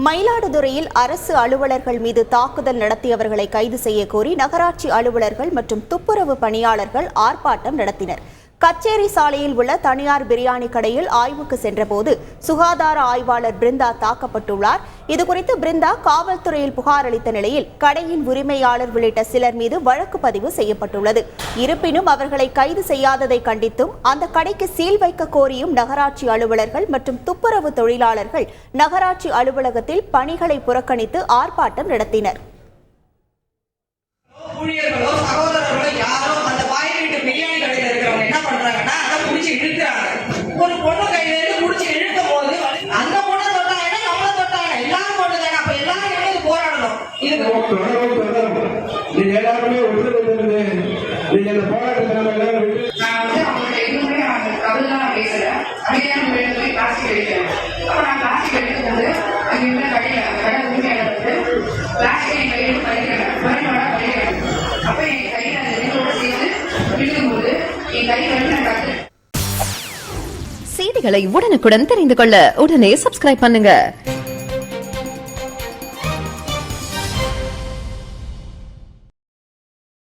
மயிலாடுதுறையில் அரசு அலுவலர்கள் மீது தாக்குதல் நடத்தியவர்களை கைது செய்ய கோரி நகராட்சி அலுவலர்கள் மற்றும் துப்புரவு பணியாளர்கள் ஆர்ப்பாட்டம் நடத்தினர். கச்சேரி சாலையில் உள்ள தனியார் பிரியாணி கடையில் ஆய்வுக்கு சென்றபோது சுகாதார ஆய்வாளர் பிருந்தா தாக்கப்பட்டுள்ளார். இதுகுறித்து பிருந்தா காவல்துறையில் புகார் அளித்த நிலையில் கடையின் உரிமையாளர் உள்ளிட்ட சிலர் மீது வழக்கு பதிவு செய்யப்பட்டுள்ளது. இருப்பினும் அவர்களை கைது செய்யாததை கண்டித்தும் அந்த கடைக்கு சீல் வைக்க கோரியும் நகராட்சி அலுவலர்கள் மற்றும் துப்புரவு தொழிலாளர்கள் நகராட்சி அலுவலகத்தில் பணிகளை புறக்கணித்து ஆர்ப்பாட்டம் நடத்தினர். ஒரு பொண்ணு கையில இருந்து முடிச்சு இழுக்கும் போது அந்த பொண்ணை தொட்டாங்க, நம்மள தொட்டாங்க, எல்லாரும் பொண்ணுதாங்க. அப்ப எல்லாரும் எழுந்து போராடணும். நீங்க எல்லாருமே ஒற்றுமை நீங்க இந்த போராட்டத்தை நம்ம எல்லாரும் நான் அவங்கள்ட்ட எதுவுமே கவிதான் பேசுறேன். அமைதியான முறையில் போய் பிளாஸ்டிக் எடுக்கிறேன். அப்ப நான் பிளாஸ்டிக் எடுக்கும்போது அங்க இருந்த கடை உரிமையாளர் வந்து பிளாஸ்டிக் என் கையில பறிக்கிறேன், பறிக்கிறேன். அப்ப என் கையில அந்த நெல்லோடு சேர்த்து விழுகும்போது என் கை வந்து நான் கத்து. செய்திகளை உடனுக்குடன் தெரிந்து கொள்ள உடனே சப்ஸ்கிரைப் பண்ணுங்க.